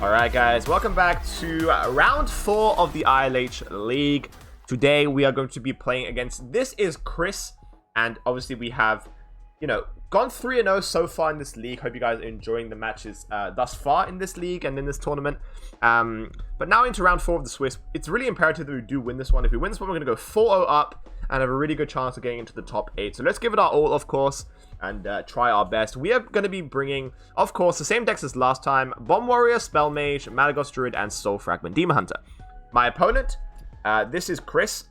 Alright guys, welcome back to round 4 of the ILH League. Today we are going to be playing against, this is Chris, and obviously we have, gone 3-0 so far in this league. Hope you guys are enjoying the matches thus far in this league and in this tournament. But now into round 4 of the Swiss, it's really imperative that we do win this one. If we win this one, we're going to go 4-0 up and have a really good chance of getting into the top 8. So let's give it our all, of course, and try our best. We are going to be bringing, of course, the same decks as last time: Bomb Warrior, Spell Mage, Malagos Druid, and Soul Fragment Demon Hunter. My opponent, this is Chris,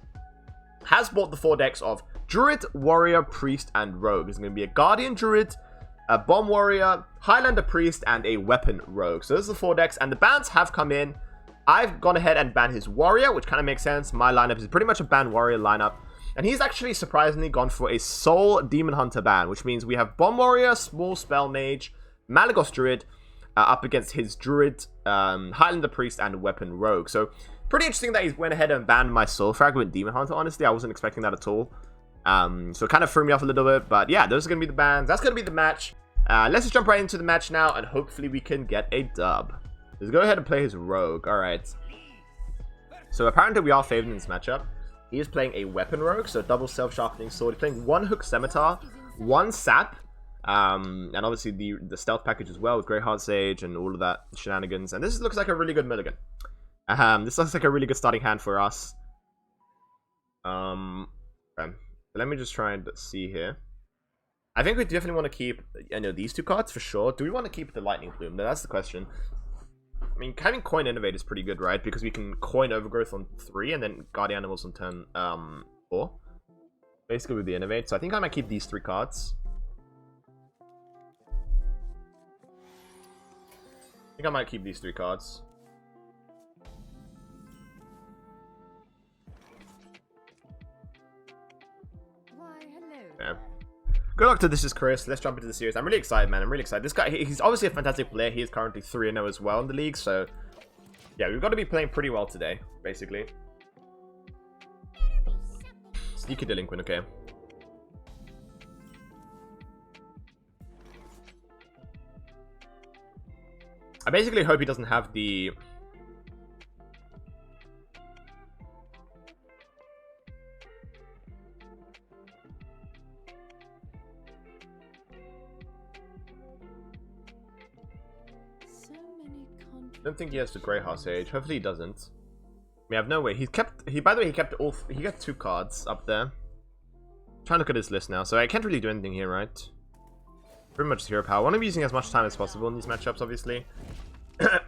has bought the 4 decks of Druid, Warrior, Priest, and Rogue. It's going to be a Guardian Druid, a Bomb Warrior, Highlander Priest, and a Weapon Rogue. So those are the 4 decks, and the bans have come in. I've gone ahead and banned his Warrior, which kind of makes sense. My lineup is pretty much a ban Warrior lineup. And he's actually surprisingly gone for a Soul Demon Hunter ban, which means we have Bomb Warrior, Small Spell Mage, Malagos Druid up against his Druid, Highlander Priest, and Weapon Rogue. So pretty interesting that he went ahead and banned my Soul Fragment Demon Hunter, honestly. I wasn't expecting that at all. So it kind of threw me off a little bit. But yeah, those are going to be the bans. That's going to be the match. Let's just jump right into the match now, and hopefully we can get a dub. Let's go ahead and play his Rogue. Alright. So apparently we are favored in this matchup. He is playing a Weapon Rogue, so double Self-Sharpening Sword. He's playing 1 Hook Scimitar, 1 Sap, and obviously the Stealth package as well with Great Heart Sage and all of that shenanigans. And this looks like a really good mulligan. This looks like a really good starting hand for us. Okay. Let me just try and see here. I think we definitely want to keep, these 2 cards for sure. Do we want to keep the Lightning Bloom? No, that's the question. I mean, having Coin Innovate is pretty good, right? Because we can Coin Overgrowth on 3 and then Guardian Animals on turn 4. Basically with the Innovate. So I think I might keep these 3 cards. I think I might keep these 3 cards. Why, hello. Yeah. Good luck to This Is Chris. Let's jump into the series. I'm really excited, man. I'm really excited. This guy, he's obviously a fantastic player. He is currently 3-0 as well in the league. So, yeah, we've got to be playing pretty well today, basically. Sneaky Delinquent, okay. I basically hope he doesn't have the... I don't think he has the Grey Heart Sage. Hopefully he doesn't. We have no way. By the way, he kept 2 cards up there. I'm trying to look at his list now, so I can't really do anything here, right? Pretty much 0 power. I want to be using as much time as possible in these matchups, obviously. Okay.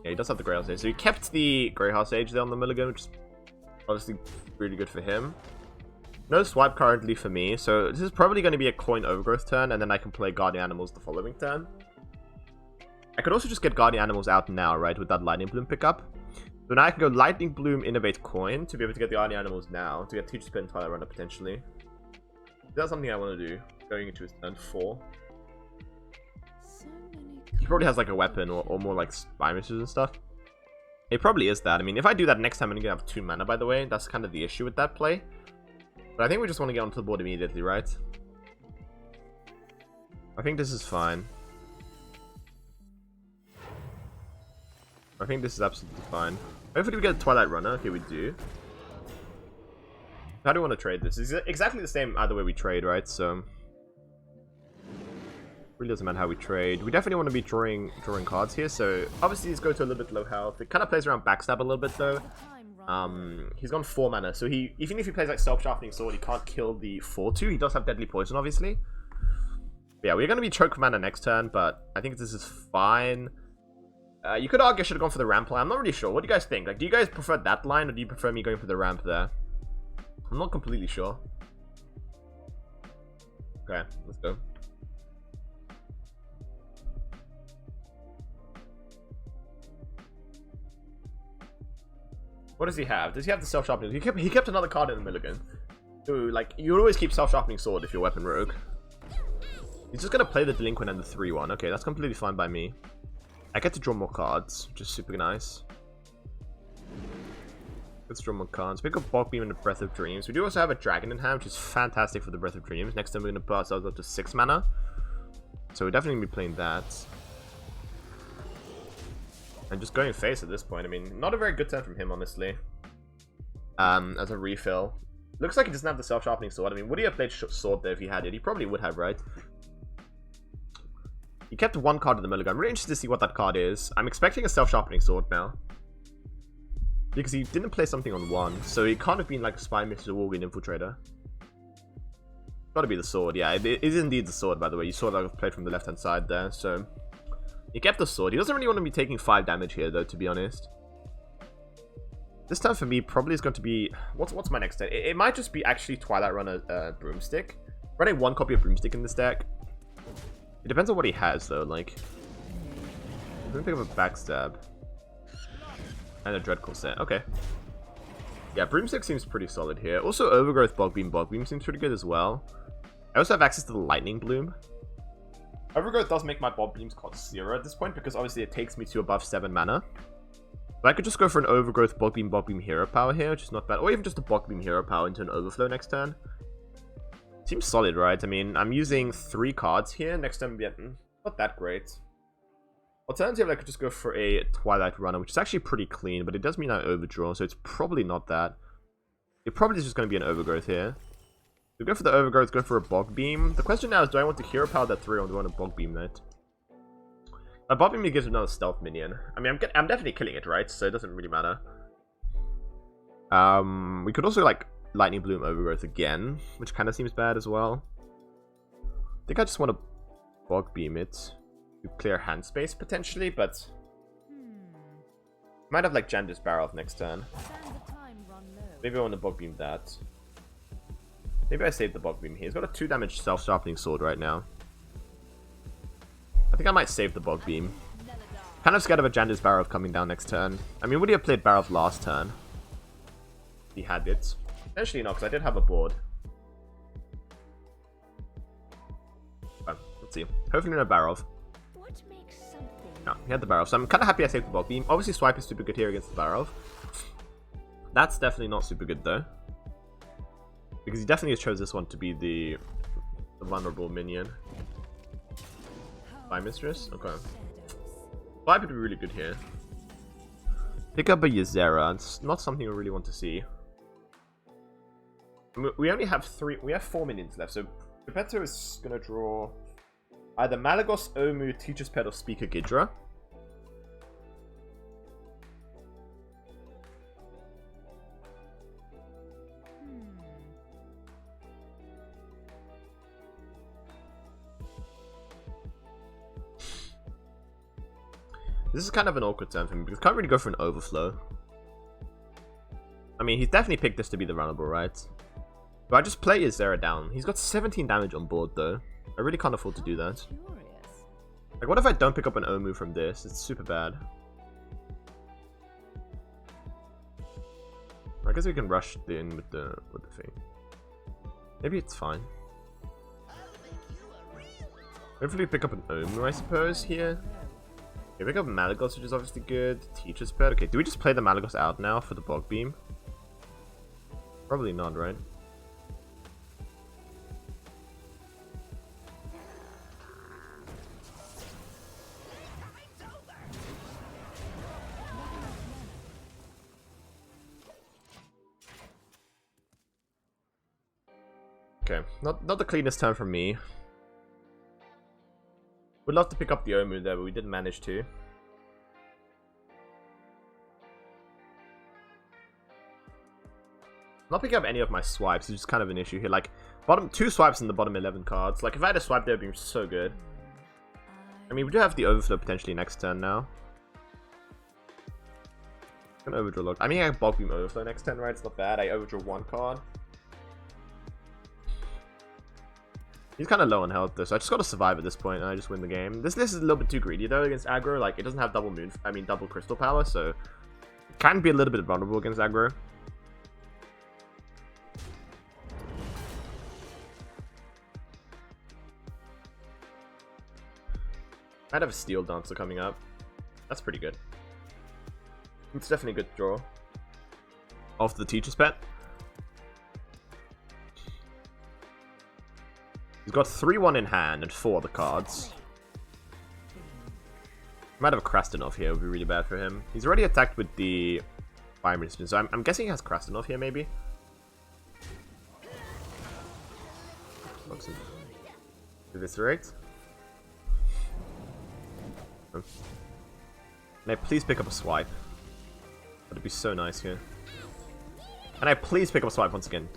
Yeah, he does have the Grey Heart Sage. So he kept the Grey Heart Sage there on the mulligan, which is obviously really good for him. No swipe currently for me, so this is probably going to be a Coin Overgrowth turn, and then I can play Guardian Animals the following turn. I could also just get Guardian Animals out now, right, with that Lightning Bloom pickup. So now I can go Lightning Bloom, Innovate, Coin, to be able to get the Guardian Animals now, to get Teach Spin, Twilight Runner, potentially. That's something I want to do, going into his turn 4. He probably has, like, a weapon, or more, like, Spy Missions and stuff. It probably is that. I mean, if I do that next time, I'm going to have 2 mana, by the way. That's kind of the issue with that play. But I think we just want to get onto the board immediately, right? I think this is fine. I think this is absolutely fine. Hopefully we get a Twilight Runner. Okay, we do. How do we want to trade this? It's exactly the same either way we trade, right? So really doesn't matter how we trade. We definitely want to be drawing cards here. So obviously these go to a little bit low health. It kind of plays around backstab a little bit though. He's gone 4 mana, so even if he plays like Self-Sharpening Sword, he can't kill the 4/2. He does have Deadly Poison, obviously. But yeah, we're going to be choke mana next turn, but I think this is fine. You could argue I should have gone for the ramp line. I'm not really sure. What do you guys think? Like, do you guys prefer that line, or do you prefer me going for the ramp there? I'm not completely sure. Okay, let's go. What does he have? Does he have the Self-Sharpening? He kept another card in the mulligan. So, like, you always keep Self-Sharpening Sword if you're Weapon Rogue. He's just gonna play the Delinquent and the 3/1. Okay, that's completely fine by me. I get to draw more cards, which is super nice. Let's draw more cards. Pick up Bog Beam and the Breath of Dreams. We do also have a Dragon in hand, which is fantastic for the Breath of Dreams. Next time we're going to put ourselves up to 6 mana. So we're definitely going to be playing that. And just going face at this point. I mean, not a very good turn from him, honestly. As a refill. Looks like he doesn't have the self-sharpening sword. I mean, would he have played sword there if he had it? He probably would have, right? He kept one card in the middle. I'm really interested to see what that card is. I'm expecting a self-sharpening sword now. Because he didn't play something on 1. So he can't have been like a Spy Mistress or Wargame Infiltrator. Gotta be the sword. Yeah, it is indeed the sword, by the way. You saw that I've played from the left-hand side there. So he kept the sword. He doesn't really want to be taking 5 damage here, though, to be honest. This time for me probably is going to be... What's my next turn? It might just be actually Twilight Runner Broomstick. Running 1 copy of Broomstick in this deck. It depends on what he has, though. Like, I'm going to pick up a Backstab. And a Dread Corset. Okay. Yeah, Broomstick seems pretty solid here. Also, Overgrowth Bog Beam seems pretty good as well. I also have access to the Lightning Bloom. Overgrowth does make my Bog Beams cost 0 at this point, because obviously it takes me to above 7 mana. But I could just go for an Overgrowth Bog Beam Hero Power here, which is not bad. Or even just a Bog Beam Hero Power into an Overflow next turn. Seems solid, right? I mean, I'm using 3 cards here. Next turn, yeah, not that great. Alternatively, I could just go for a Twilight Runner, which is actually pretty clean, but it does mean I overdraw, so it's probably not that. It probably is just going to be an Overgrowth here. So go for the Overgrowth, go for a Bog Beam. The question now is, do I want to Hero Power that 3 or do I want to Bog Beam that? A Bog Beam gives another Stealth minion. I mean, I'm definitely killing it, right? So it doesn't really matter. We could also, like, Lightning Bloom Overgrowth again, which kind of seems bad as well. I think I just want to Bog Beam it. To clear hand space, potentially, but... Might have, like, Jandi's Barrel next turn. Maybe I want to Bog Beam that. Maybe I save the Bog Beam here. He's got a 2 damage self-sharpening sword right now. I think I might save the Bog Beam. Kind of scared of a Jandi's Barrel coming down next turn. I mean, would he have played Barrel last turn? He had it. Potentially not, because I did have a board. Let's see. Hopefully no Barrel. No, he had the Barrel, so I'm kind of happy I saved the Bog Beam. Obviously, Swipe is super good here against the Barrel. That's definitely not super good, though. Because he definitely chose this one to be the vulnerable minion. Spy Mistress? Okay. Swipe would be really good here. Pick up a Ysera. It's not something we really want to see. We only have 4 minions left, so Geppetto is going to draw... either Malagos, Omu, Teacher's Pet, or Speaker Gidra. This is kind of an awkward turn for me, because I can't really go for an Overflow. I mean, he's definitely picked this to be the runnable, right? But I just play Ysera down. He's got 17 damage on board, though. I really can't afford to do that. Like, what if I don't pick up an Omu from this? It's super bad. I guess we can rush in with the thing. Maybe it's fine. Hopefully pick up an Omu, I suppose, here. Okay, pick up Malagos, which is obviously good. Teacher's Pet. Okay, do we just play the Malagos out now for the Bog Beam? Probably not, right? Okay, not the cleanest turn from me. Would love to pick up the Omu there, but we didn't manage to. Not picking up any of my swipes is just kind of an issue here. Like, bottom 2 swipes in the bottom 11 cards. Like, if I had a swipe there, it would be so good. I mean, we do have the Overflow potentially next turn now. Can overdraw log. I mean, I have Bog Beam Overflow next turn, right? It's not bad. I overdraw 1 card. He's kind of low on health though, so I just got to survive at this point and I just win the game. This list is a little bit too greedy though against aggro. Like, it doesn't have double crystal power, so it can be a little bit vulnerable against aggro. Might have a Steel Dancer coming up. That's pretty good. It's definitely a good draw. of the teacher's pet. He's got 3-1 in hand and 4 other cards. Might have a Krastenov here, would be really bad for him. He's already attacked with the Fire Resistance, so I'm guessing he has Krastenov here, maybe? What's it? Eviscerate? Oh. Can I please pick up a swipe? That'd be so nice here. Can I please pick up a swipe once again?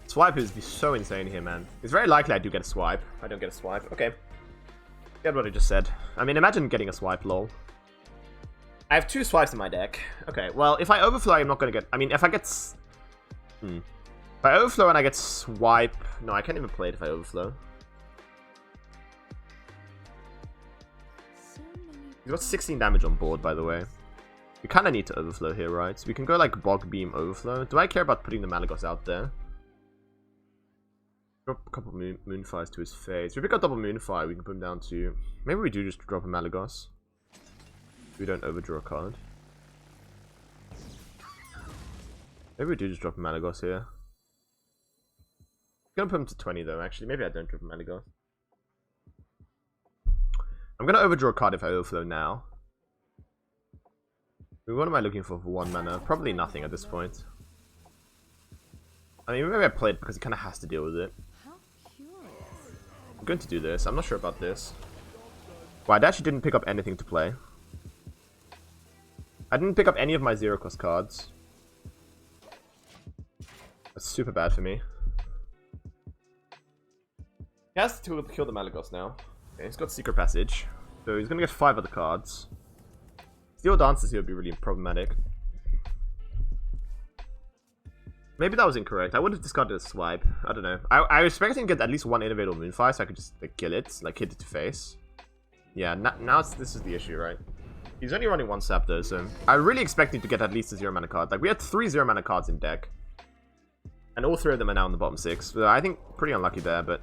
Swipe is be so insane here, man. It's very likely I do get a swipe. I don't get a swipe. Okay. Get what I just said. I mean, imagine getting a swipe, lol. I have 2 swipes in my deck. Okay, well, if I overflow, I'm not gonna get... I mean, if I get... If I overflow and I get swipe... No, I can't even play it if I overflow. He's got 16 damage on board, by the way. We kind of need to overflow here, right? So we can go, like, Bog Beam overflow. Do I care about putting the Malagos out there? Drop a couple of Moonfires to his face. If we pick up double Moonfire, we can put him down to... Maybe we do just drop a Malagos. We don't overdraw a card. Maybe we do just drop a Malagos here. I'm gonna put him to 20 though, actually. Maybe I don't drop a Malagos. I'm gonna overdraw a card if I overflow now. What am I looking for 1 mana? Probably nothing at this point. I mean, maybe I play it because he kind of has to deal with it. I'm going to do this. I'm not sure about this. Well, I actually didn't pick up anything to play. I didn't pick up any of my 0-cost cards. That's super bad for me. He has to kill the Malagos now. Okay, he's got Secret Passage. So he's going to get 5 other cards. Steel Dances here would be really problematic. Maybe that was incorrect. I would have discarded a swipe. I don't know. I was expecting to get at least 1 Innovator Moonfire so I could just like, kill it. Like hit it to face. Yeah, now this is the issue, right? He's only running 1 sap though, so... I'm really expecting to get at least a 0-mana card. Like, we had 3 0-mana cards in deck. And all 3 of them are now in the bottom 6. So I think pretty unlucky there, but...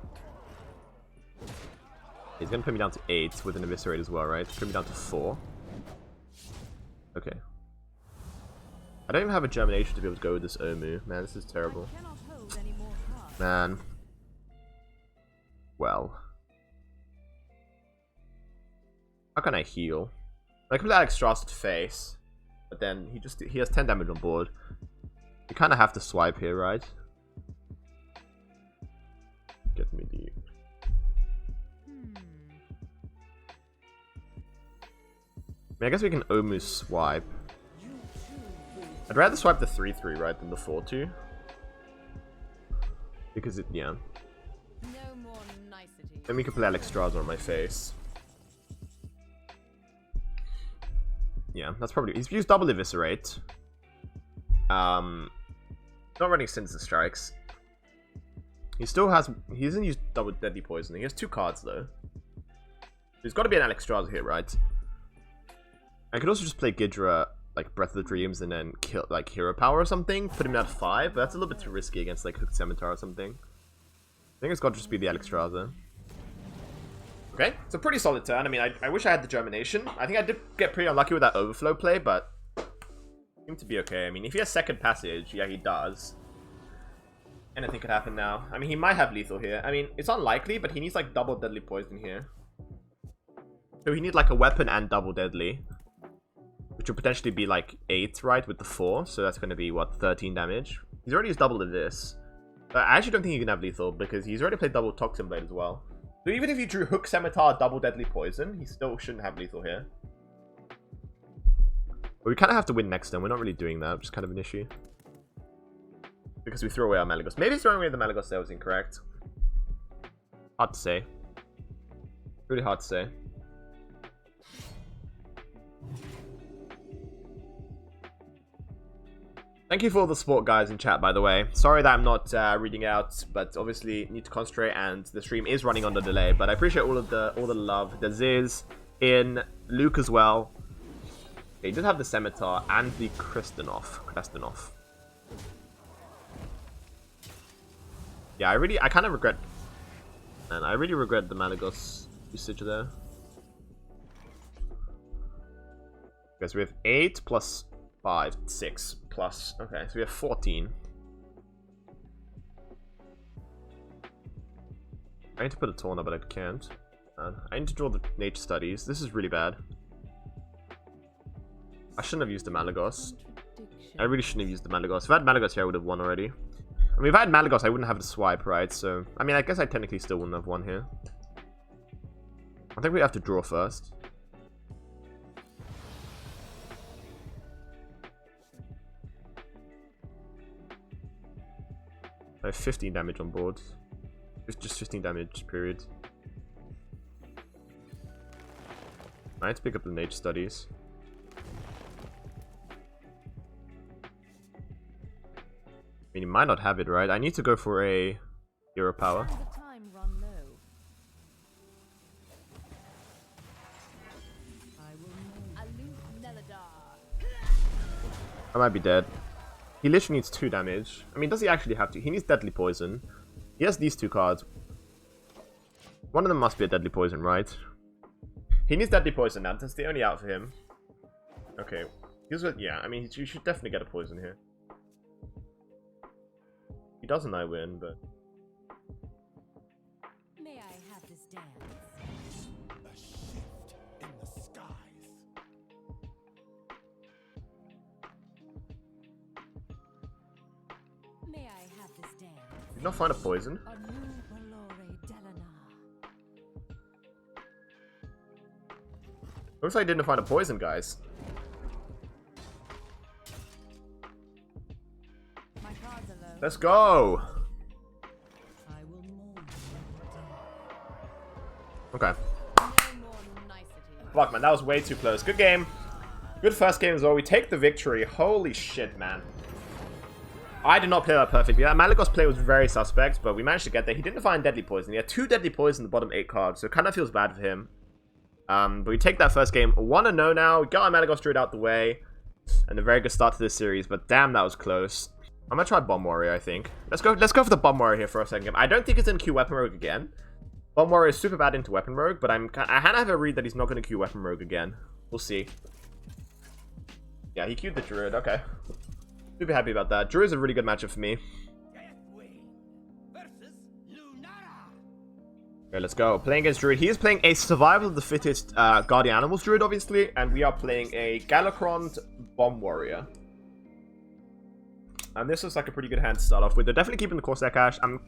He's gonna put me down to 8 with an Eviscerate as well, right? Put me down to 4. Okay. I don't even have a Germination to be able to go with this Omu. Man, this is terrible. Man. Well. How can I heal? I can put Alex Strauss to face. But then he has 10 damage on board. You kinda have to swipe here, right? Get me the... I guess we can Omu swipe. I'd rather swipe the 3-3, right, than the 4-2. Because it, yeah. No more nicety. Then we can play Alex Strauss on my face. Yeah, that's probably... He's used double Eviscerate. Not running Sinister Strikes. He still has... He hasn't used double Deadly Poison. He has 2 cards, though. There's got to be an Alex Strauss here, right? I could also just play Gidra, like Breath of the Dreams, and then kill like Hero Power or something. Put him at 5, but that's a little bit too risky against like Hooked Scimitar or something. I think it's got to just be the Alex Strauss. Okay, it's a pretty solid turn. I mean, I wish I had the Germination. I think I did get pretty unlucky with that Overflow play, but seemed to be okay. I mean, if he has Second Passage, yeah, he does. Anything could happen now. I mean, he might have lethal here. I mean, it's unlikely, but he needs like double Deadly Poison here. So he needs like a weapon and double Deadly. Which would potentially be like 8, right, with the 4. So that's going to be, what, 13 damage? He's already used double of this. But I actually don't think he can have lethal, because he's already played double Toxin Blade as well. So even if he drew Hook Scimitar, double Deadly Poison, he still shouldn't have lethal here. But we kind of have to win next turn. We're not really doing that, which is kind of an issue. Because we threw away our Malagos. Maybe throwing away the Malagos there was incorrect. Hard to say. Really hard to say. Thank you for all the support, guys, in chat, by the way. Sorry that I'm not reading out, but obviously need to concentrate, and the stream is running on the delay. But I appreciate all the love. There's Ziz, in Luke as well. Okay, he did have the Scimitar and the Krastenov. Yeah, I kind of regret, and I really regret the Malagos usage there. Okay, so we have 8 plus 5, 6. plus. Okay, so we have 14. I need to put a Torna, but I can't. I need to draw the nature studies. This is really bad. I shouldn't have used the Malagos. I really shouldn't have used the Malagos. If I had Malagos here, I would have won already. I mean, if I had Malagos, I wouldn't have the swipe, right? So, I mean, I guess I technically still wouldn't have won here. I think we have to draw first. I have 15 damage on board. It's just 15 damage, period. I need to pick up the nature studies. I mean, you might not have it, right? I need to go for a hero power. I might be dead. He literally needs 2 damage. I mean, does he actually have to? He needs Deadly Poison. He has these 2 cards. One of them must be a Deadly Poison, right? He needs Deadly Poison now. That's the only out for him. Okay. Yeah, I mean, you should definitely get a poison here. He doesn't, I win, but... May I have this dance? A shift in the skies. May I have this dance? Did not find a poison. Looks like I didn't find a poison, guys. My cards are low. Let's go! Okay. No more nicety. Fuck, man, that was way too close. Good game. Good first game as well. We take the victory. Holy shit, man. I did not play that perfectly. That Malagos play was very suspect, but we managed to get there. He didn't find Deadly Poison. He had 2 Deadly Poison in the bottom 8 cards, so it kind of feels bad for him. But we take that first game 1-0 now. We got our Malagos Druid out the way. And a very good start to this series, but damn, that was close. I'm gonna try Bomb Warrior, I think. Let's go for the Bomb Warrior here for a second game. I don't think it's in Q Weapon Rogue again. Bomb Warrior is super bad into Weapon Rogue, but I kind of have a read that he's not going to Q Weapon Rogue again. We'll see. Yeah, he queued the Druid. Okay. Super happy about that. Druid's a really good matchup for me. Okay, let's go. Playing against Druid. He is playing a Survival of the Fittest Guardian Animals Druid, obviously. And we are playing a Galakron Bomb Warrior. And this looks like a pretty good hand to start off with. They're definitely keeping the Corsair Cache. I'm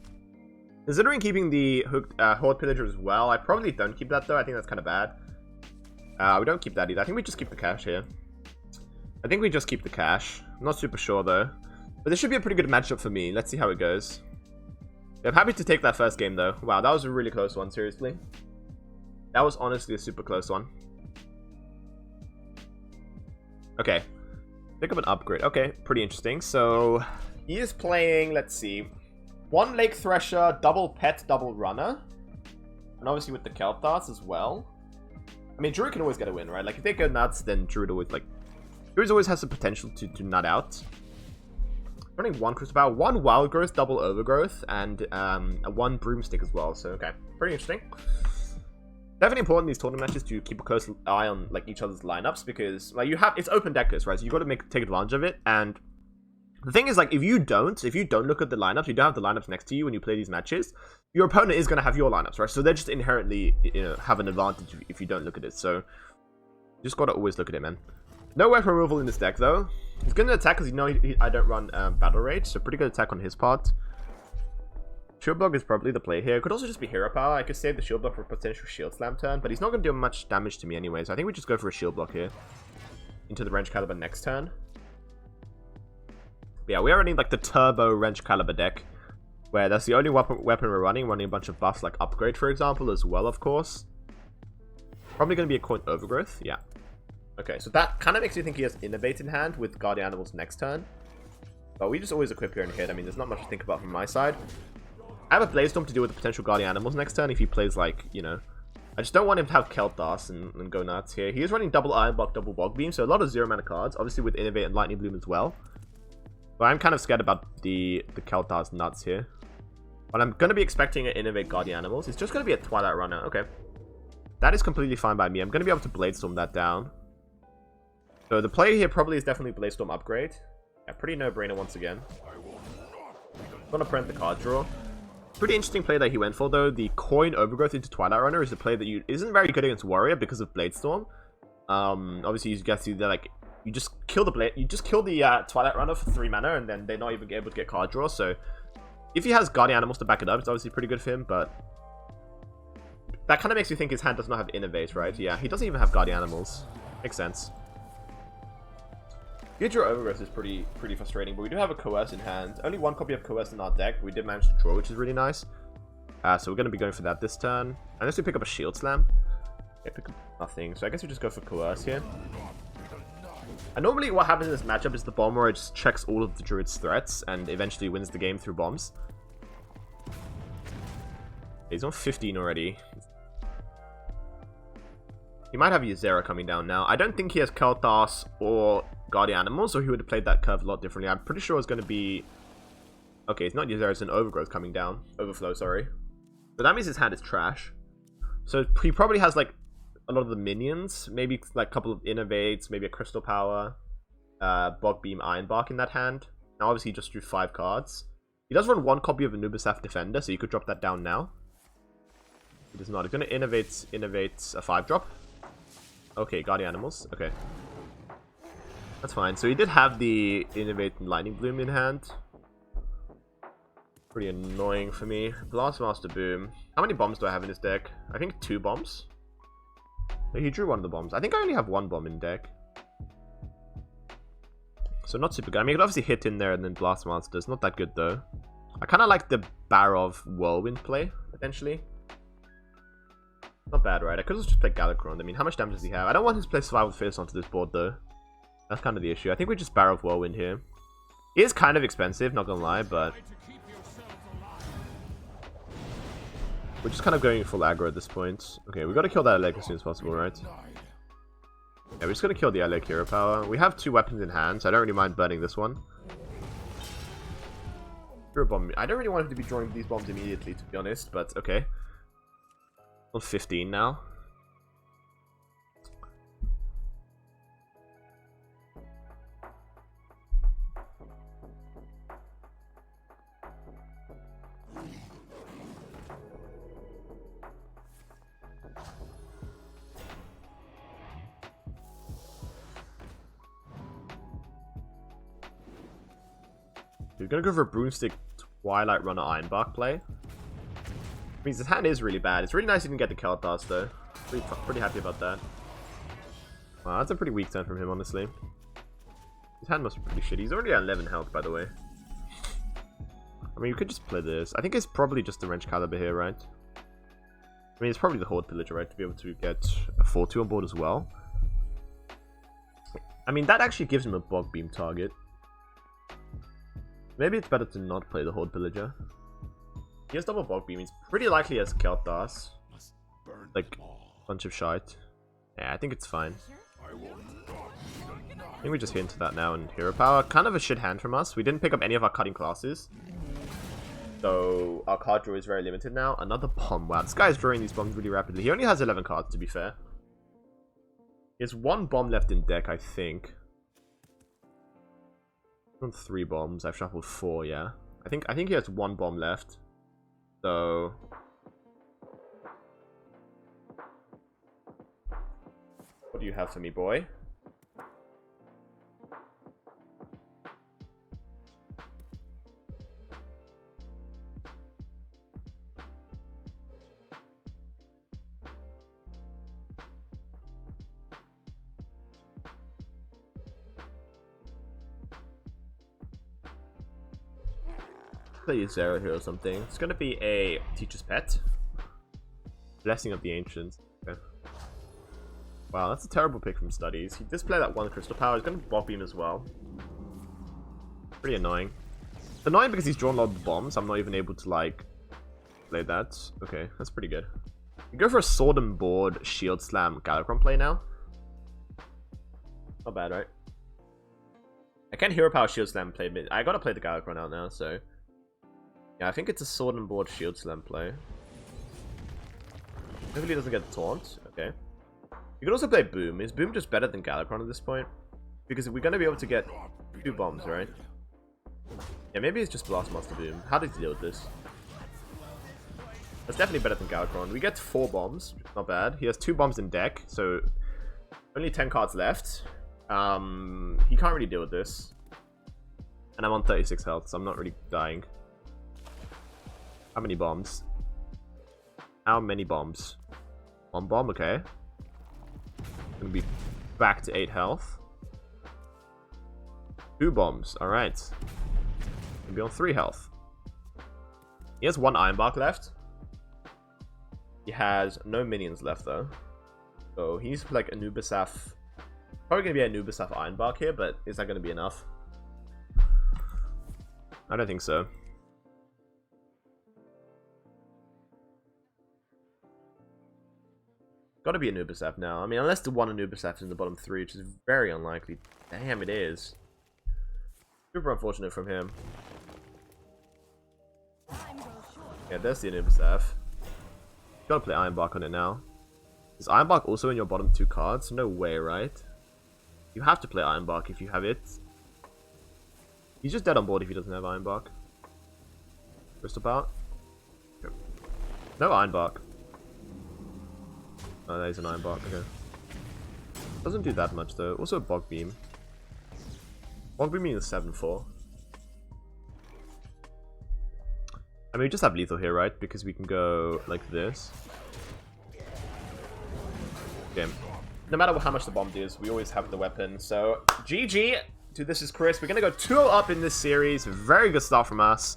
considering keeping the Horde Pillager as well. I probably don't keep that, though. I think that's kind of bad. We don't keep that either. I think we just keep the cache here. I think we just keep the cache. I'm not super sure, though. But this should be a pretty good matchup for me. Let's see how it goes. I'm happy to take that first game, though. Wow, that was a really close one, seriously. That was honestly a super close one. Okay. Pick up an upgrade. Okay, pretty interesting. So, he is playing, let's see, 1 Lake Thresher, double Pet, double Runner. And obviously with the Kelp Darts as well. I mean, Druid can always get a win, right? Like, if they go nuts, then Druid always, like... Druid always has the potential to nut out. Running 1 Crystal Power, 1 Wild Growth, double Overgrowth, and a 1 Broomstick as well. So, okay. Pretty interesting. Definitely important in these tournament matches to keep a close eye on, like, each other's lineups, because, like, it's open deckers, right? So you've got to take advantage of it, and... The thing is, like, if you don't look at the lineups, you don't have the lineups next to you when you play these matches, your opponent is going to have your lineups, right? So they're just inherently, have an advantage if you don't look at it. So, you just got to always look at it, man. No weapon removal in this deck, though. He's going to attack because I don't run Battle Rage, so pretty good attack on his part. Shield Block is probably the play here. It could also just be Hero Power. I could save the Shield Block for a potential Shield Slam turn, but he's not going to do much damage to me anyway, so I think we just go for a Shield Block here. Into the Wrench Caliber next turn. Yeah, we are running like the Turbo Wrench Caliber deck, where that's the only weapon we're running a bunch of buffs like Upgrade, for example, as well, of course. Probably going to be a Coin Overgrowth, yeah. Okay, so that kind of makes you think he has Innovate in hand with Guardian Animals next turn. But we just always equip here and hit. I mean, there's not much to think about from my side. I have a Blaze Storm to deal with the potential Guardian Animals next turn if he plays like, I just don't want him to have Kelp Darts and go nuts here. He is running double Iron Block, double Bog Beam, so a lot of 0 mana cards, obviously with Innovate and Lightning Bloom as well. But I'm kind of scared about the Kelp Darts nuts here. But I'm going to be expecting an Innovate Guardian Animals. It's just going to be a Twilight Runner. Okay. That is completely fine by me. I'm going to be able to Blade Storm that down. So the play here probably is definitely Blade Storm Upgrade. Yeah, pretty no-brainer once again. Gonna print the card draw. Pretty interesting play that he went for though. The coin overgrowth into Twilight Runner is a play that isn't very good against Warrior because of Bladestorm. Obviously you guys see that like you just kill the Twilight Runner for 3 mana and then they're not even able to get card draw. So if he has Guardian Animals to back it up, it's obviously pretty good for him. But that kind of makes me think his hand does not have Innovate, right? Yeah, he doesn't even have Guardian Animals. Makes sense. Hydra Overgrowth is pretty frustrating, but we do have a Coerce in hand. Only 1 copy of Coerce in our deck, but we did manage to draw, which is really nice. So we're going to be going for that this turn. Unless we pick up a Shield Slam. Yeah, pick up nothing. So I guess we just go for Coerce here. And normally what happens in this matchup is the Bomber just checks all of the Druid's threats and eventually wins the game through bombs. He's on 15 already. He might have Ysera coming down now. I don't think he has Kel'Thas or Guardian Animals, or he would have played that curve a lot differently. I'm pretty sure it's going to be... Okay, it's not Ysera, it's an Overgrowth coming down. Overflow, sorry. But that means his hand is trash. So he probably has, like, a lot of the minions. Maybe, like, a couple of Innovates, maybe a Crystal Power, Bog Beam, Ironbark in that hand. Now, obviously, he just drew 5 cards. He does run 1 copy of Anubisaf Defender, so you could drop that down now. He does not. He's going to innovate a 5-drop. Okay, Guardian Animals. Okay. That's fine. So he did have the Innovate and Lightning Bloom in hand. Pretty annoying for me. Blastmaster Boom. How many bombs do I have in this deck? I think 2 bombs. No, he drew 1 of the bombs. I think I only have 1 bomb in deck. So not super good. I mean, it could obviously hit in there and then Blastmaster. It's not that good though. I kind of like the Barov Whirlwind play, potentially. Not bad, right? I could just play Galakrond. I mean, how much damage does he have? I don't want him to play Survival Fierce onto this board, though. That's kind of the issue. I think we just Barrow of Whirlwind here. It is kind of expensive, not gonna lie, but... we're just kind of going full aggro at this point. Okay, we gotta kill that Alec as soon as possible, right? Yeah, we're just gonna kill the Alec Hero Power. We have 2 weapons in hand, so I don't really mind burning this one. Hero Bomb. I don't really want him to be drawing these bombs immediately, to be honest, but okay. On 15 now. We're gonna go for a Broomstick Twilight Runner Ironbark play. Means his hand is really bad. It's really nice he didn't get the Kel'Thas though. Pretty happy about that. Wow, that's a pretty weak turn from him, honestly. His hand must be pretty shitty. He's already at 11 health, by the way. I mean, you could just play this. I think it's probably just the Wrench Caliber here, right? I mean, it's probably the Horde Pillager, right? To be able to get a 4-2 on board as well. I mean, that actually gives him a Bog Beam target. Maybe it's better to not play the Horde Pillager. He has double Bog Beam. He's pretty likely as Kel'Thas. Like, bunch of shite. Yeah, I think it's fine. I think we just hit into that now and Hero Power. Kind of a shit hand from us. We didn't pick up any of our cutting classes. So, our card draw is very limited now. Another bomb. Wow, this guy's drawing these bombs really rapidly. He only has 11 cards, to be fair. He has 1 bomb left in deck, I think. On 3 bombs. I've shuffled 4, yeah. I think he has 1 bomb left. So... what do you have for me, boy? Play a Zero here or something. It's gonna be a Teacher's Pet. Blessing of the Ancients. Okay. Wow, that's a terrible pick from Studies. He does play that 1 Crystal Power. He's gonna Bog Beam as well. Pretty annoying. It's annoying because he's drawn a lot of bombs. I'm not even able to, like, play that. Okay, that's pretty good. We go for a Sword and Board Shield Slam Galakrond play now. Not bad, right? I can Hero Power Shield Slam play, but I gotta play the Galakrond out now, so... yeah, I think it's a Sword and Board Shield Slam play. Hopefully he doesn't get the taunt. Okay. You could also play Boom. Is Boom just better than Galakrond at this point? Because we're going to be able to get 2 bombs, right? Yeah, maybe it's just Blast Master Boom. How did he deal with this? That's definitely better than Galcron. We get 4 bombs. Not bad. He has 2 bombs in deck, so only 10 cards left. He can't really deal with this. And I'm on 36 health, so I'm not really dying. How many bombs? How many bombs? 1 bomb, okay. Gonna be back to 8 health. 2 bombs, alright. Gonna be on 3 health. He has 1 Iron Bark left. He has no minions left though. So he's like Anubisaf. Probably gonna be a Anubisaf Iron Bark here, but is that gonna be enough? I don't think so. Gotta be Anubisaf now. I mean, unless the one Anubisaf is in the bottom 3, which is very unlikely. Damn, it is. Super unfortunate from him. Yeah, there's the Anubisaf. Gotta play Iron Bark on it now. Is Iron Bark also in your bottom 2 cards? No way, right? You have to play Iron Bark if you have it. He's just dead on board if he doesn't have Iron Bark. Crystal Power? No Iron Bark. Oh, there's an Iron Bark, okay. Doesn't do that much though. Also a Bog Beam. Bog Beam is 7-4. I mean, we just have lethal here, right? Because we can go like this. Okay. No matter how much the bomb deals, we always have the weapon. So, GG to This Is Chris. We're going to go 2-0 up in this series. Very good start from us.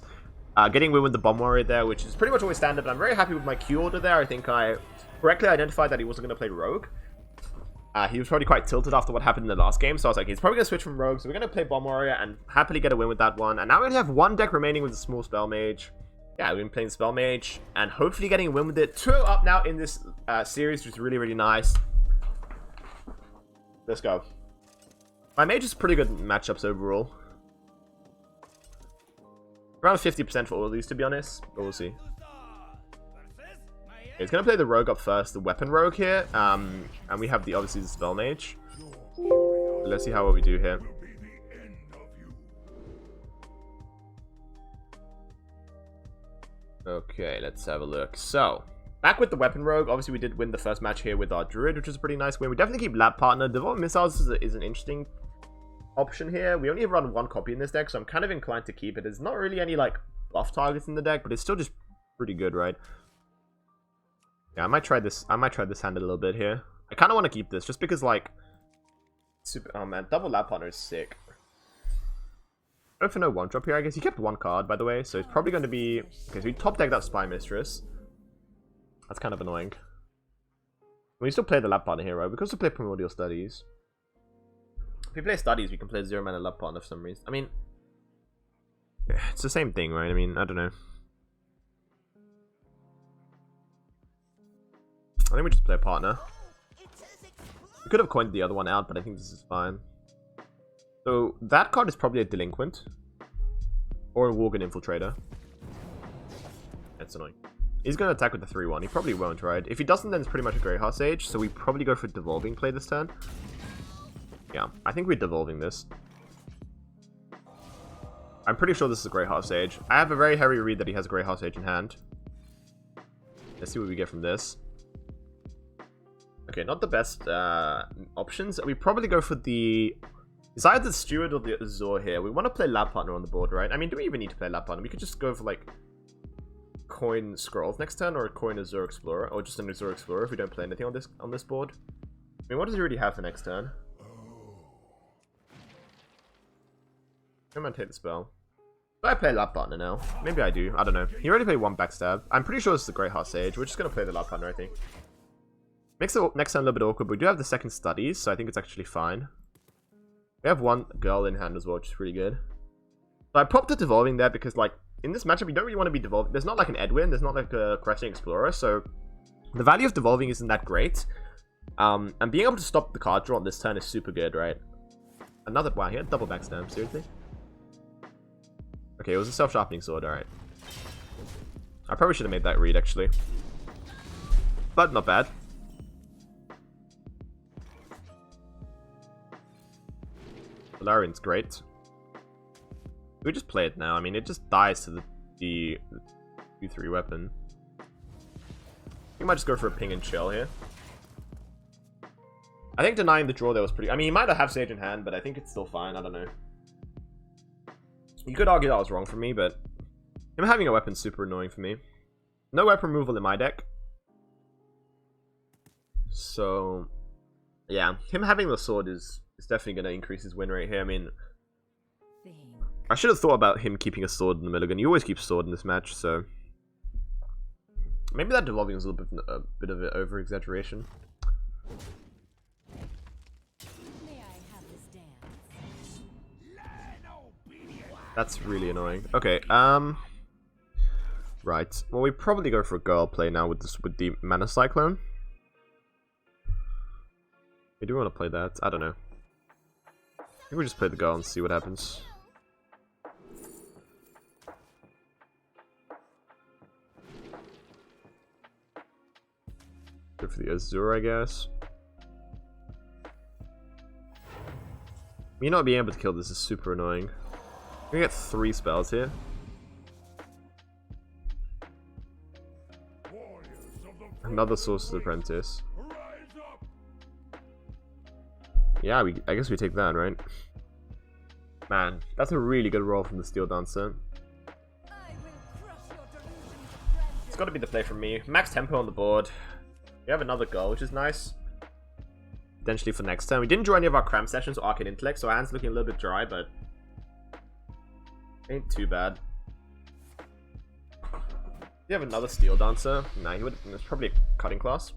Getting win with the Bomb Warrior there, which is pretty much always standard. I'm very happy with my Q order there. I think I correctly identified that he wasn't going to play Rogue. He was probably quite tilted after what happened in the last game. So I was like, he's probably going to switch from Rogue. So we're going to play Bomb Warrior and happily get a win with that one. And now we only have 1 deck remaining with the small Spell Mage. Yeah, we've been playing Spell Mage and hopefully getting a win with it. 2-0 up now in this series, which is really, really nice. Let's go. My Mage is pretty good matchups overall. Around 50% for all of these, to be honest. But we'll see. Okay, he's going to play the Rogue up first, the Weapon Rogue here. And we have the obviously the Spell Mage. Let's see how well we do here. Okay, let's have a look. So, back with the Weapon Rogue. Obviously, we did win the first match here with our Druid, which was a pretty nice win. We definitely keep Lab Partner. Devolving Missiles is an interesting option here. We only run 1 copy in this deck, so I'm kind of inclined to keep it. There's not really any, like, buff targets in the deck, but it's still just pretty good, right? Yeah, I might try this hand a little bit here. I kind of want to keep this, just because, like... oh, man, double Lab Partner is sick. Go for no 1-drop here, I guess. He kept 1 card, by the way, so it's probably going to be... okay, so we top deck that Spy Mistress. That's kind of annoying. We still play the Lab Partner here, right? We can also play Primordial Studies. If we play Studies, we can play 0-mana Lab Partner for some reason. I mean... yeah, it's the same thing, right? I mean, I don't know. I think we just play Partner. We could have coined the other one out, but I think this is fine. So, that card is probably a Delinquent. Or a Worgen Infiltrator. That's annoying. He's going to attack with the 3-1. He probably won't, right? If he doesn't, then it's pretty much a Greyheart Sage. So we probably go for Devolving play this turn. Yeah, I think we're Devolving this. I'm pretty sure this is a Greyheart Sage. I have a very heavy read that he has a Greyheart Sage in hand. Let's see what we get from this. Okay, not the best options. We probably go for the... it's either the Steward or the Azure here. We want to play Lab Partner on the board, right? I mean, do we even need to play Lab Partner? We could just go for, like, coin Scrolls next turn, or a coin Azure Explorer, or just an Azure Explorer if we don't play anything on this board. I mean, what does he already have for next turn? I'm gonna take the spell. Do I play Lab Partner now? Maybe I do. I don't know. He already played 1 Backstab. I'm pretty sure this is the Greyheart Sage. We're just gonna play the Lab Partner, I think. Makes the next turn a little bit awkward, but we do have the second Studies, so I think it's actually fine. We have 1 Girl in hand as well, which is pretty good. So I popped the Devolving there because, like, in this matchup, you don't really want to be Devolving. There's not like an Edwin, there's not like a Cresting Explorer, so the value of Devolving isn't that great. And being able to stop the card draw on this turn is super good, right? Another... wow, he had double Backstab, seriously? Okay, it was a Self-Sharpening Sword, alright. I probably should have made that read, actually. But not bad. Valarian's great. We just play it now. I mean, it just dies to the 2-3 weapon. We might just go for a ping and chill here. I think denying the draw there was pretty... I mean, he might not have Sage in hand, but I think it's still fine. I don't know. You could argue that was wrong for me, but him having a weapon's super annoying for me. No weapon removal in my deck. So, yeah. Him having the sword is definitely going to increase his win rate here. I mean, I should have thought about him keeping a sword in the milligan. You always keep sword in this match, so... Maybe that devolving is a bit of an over-exaggeration. That's really annoying. Okay, right. Well, we probably go for a girl play now with the Mana Cyclone. We do want to play that. I don't know. I think we just play the girl and see what happens. Go for the Azure, I guess. Me not being able to kill this is super annoying. We get 3 spells here. Another Sorcerer's Apprentice. Yeah, I guess we take that, right? Man, that's a really good roll from the Steel Dancer. It's got to be the play from me. Max tempo on the board. We have another goal, which is nice. Potentially for next turn. We didn't draw any of our cram sessions or Arcane Intellect, so our hand's looking a little bit dry, but ain't too bad. You have another Steel Dancer? Nah, he would. It's probably a cutting class.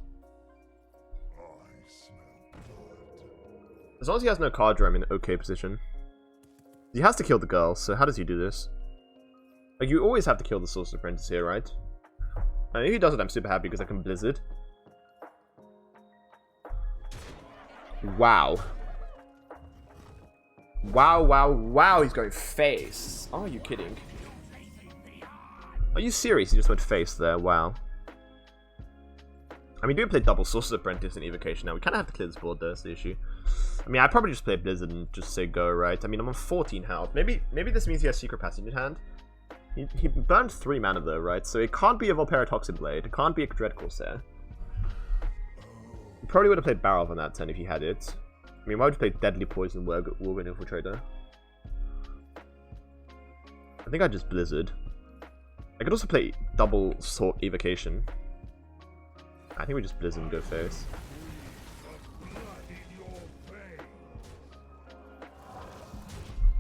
As long as he has no card draw, I'm in an okay position. He has to kill the girl, so how does he do this? Like, you always have to kill the Sorcerer's Apprentice here, right? And if he does it, I'm super happy because I can Blizzard. Wow. Wow, wow, wow, he's going face. Are you kidding? Are you serious? He just went face there, wow. I mean, do we play double Sorcerer's Apprentice and Evocation now? We kind of have to clear this board, though, that's the issue. I mean, I'd probably just play Blizzard and just say go, right? I mean, I'm on 14 health. Maybe this means he has Secret Passage in hand. He burned 3 mana, though, right? So it can't be a Volpera Toxin Blade. It can't be a Dread Corsair. He probably would have played Barrel on that turn if he had it. I mean, why would you play Deadly Poison Whirlwind Infiltrator? I think I'd just Blizzard. I could also play double Sort Evocation. I think we just Blizzard and go face.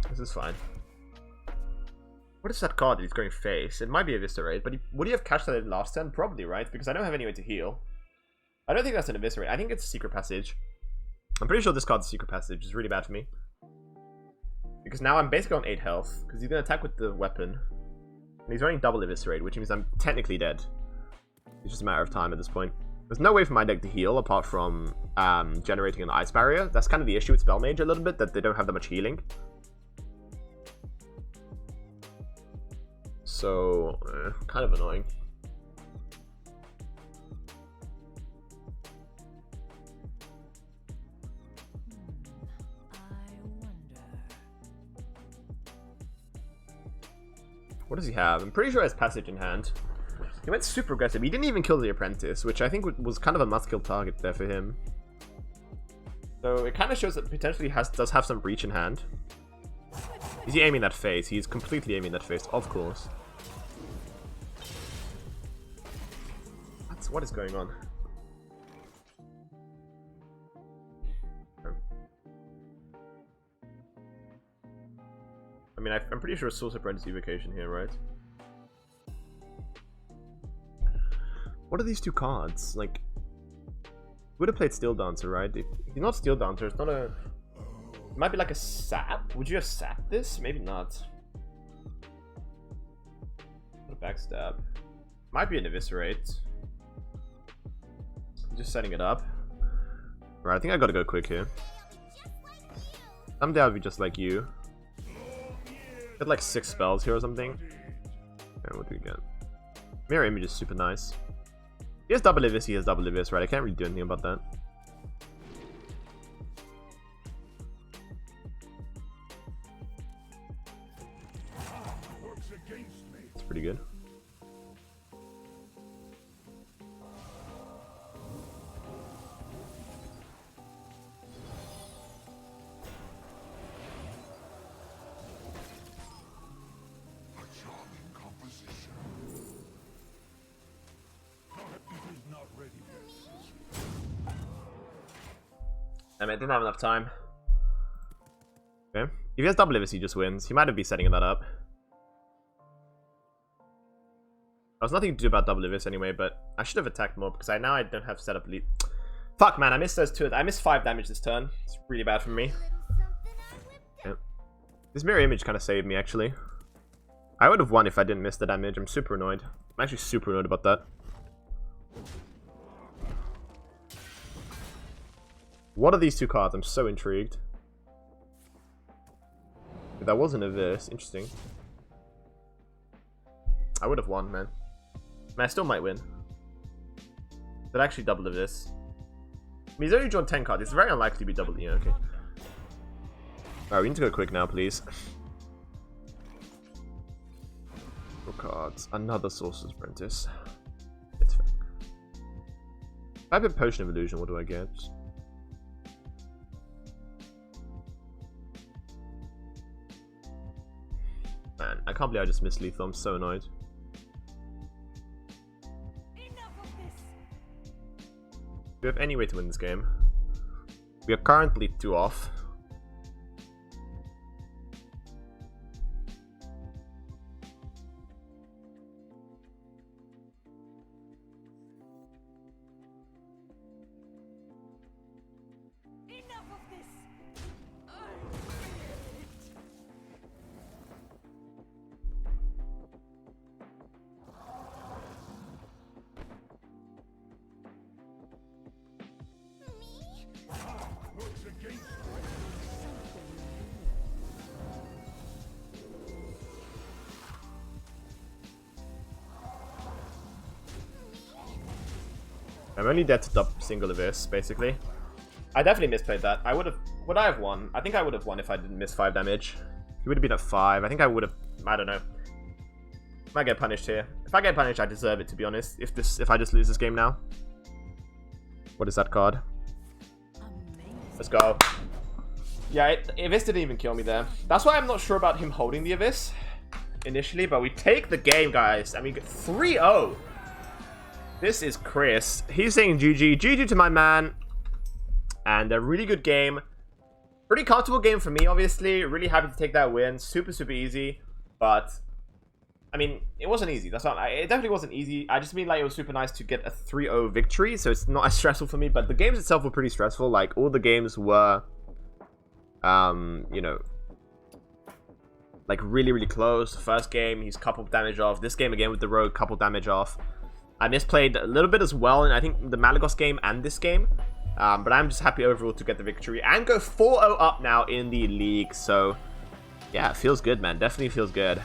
This is fine. What is that card that he's going face? It might be Eviscerate, but would he have cashed that in last turn? Probably, right? Because I don't have any way to heal. I don't think that's an Eviscerate. I think it's a Secret Passage. I'm pretty sure this card's a Secret Passage, which is really bad for me. Because now I'm basically on 8 health, because he's going to attack with the weapon. And he's running double Eviscerate, which means I'm technically dead. It's just a matter of time at this point. There's no way for my deck to heal apart from generating an Ice Barrier. That's kind of the issue with Spell Mage a little bit, that they don't have that much healing. So, kind of annoying. What does he have? I'm pretty sure he has Passage in hand. He went super aggressive. He didn't even kill the Apprentice, which I think was kind of a must-kill target there for him. So it kind of shows that potentially does have some Breach in hand. Is he aiming that face? He's completely aiming that face, of course. What is going on? I mean, I'm pretty sure Sorcerer's Apprentice Evocation here, right? What are these 2 cards? Like, would have played Steel Dancer, right? If he's not Steel Dancer, it's not a... It might be like a Sap. Would you have Sapped this? Maybe not. What a Backstab. Might be an Eviscerate. Just setting it up. Right, I think I gotta go quick here. Someday I'll be just like you. Get like 6 spells here or something. Okay, what do we get? Mirror Image is super nice. He has double Evis, he has double Evis, right? I can't really do anything about that. pretty good. I mean, I didn't have enough time. Okay. If he has double Ivis, he just wins. He might have been setting that up. I was nothing to do about double Ivis anyway, but I should have attacked more because now I don't have set up lead. Fuck, man, I missed those two. I missed 5 damage this turn. It's really bad for me. Yeah. This mirror image kind of saved me, actually. I would have won if I didn't miss the damage. I'm super annoyed. I'm actually super annoyed about that. What are these two cards? I'm so intrigued. If that wasn't a this, interesting. I would have won, man. I still might win. But actually double of this. I mean, he's only drawn 10 cards. It's very unlikely to be double. Yeah, okay. Alright, we need to go quick now, please. 4 cards. Another Sorcerer's Apprentice. It's fair. If I have a Potion of Illusion, what do I get? Man, I can't believe I just missed lethal. I'm so annoyed. Do we have any way to win this game? We are currently 2 off. I'm only dead to top single of this, basically. I definitely misplayed that. Would I have won? I think I would have won if I didn't miss 5 damage. He would have been at 5. I think I would have, I don't know. Might get punished here. If I get punished, I deserve it, to be honest. If I just lose this game now. What is that card? Let's go. Yeah, Abyss didn't even kill me there. That's why I'm not sure about him holding the Abyss initially, but we take the game, guys. I mean, 3-0. This is Chris. He's saying GG. GG to my man. And a really good game. Pretty comfortable game for me, obviously. Really happy to take that win. Super, super easy. But, I mean, it wasn't easy. That's not. It definitely wasn't easy. I just mean like it was super nice to get a 3-0 victory. So it's not as stressful for me. But the games itself were pretty stressful. Like, all the games were, you know, like really, really close. First game, he's couple damage off. This game again with the Rogue, couple damage off. I misplayed a little bit as well in, I think, the Malagos game and this game. But I'm just happy overall to get the victory and go 4-0 up now in the league. So, yeah, it feels good, man. Definitely feels good.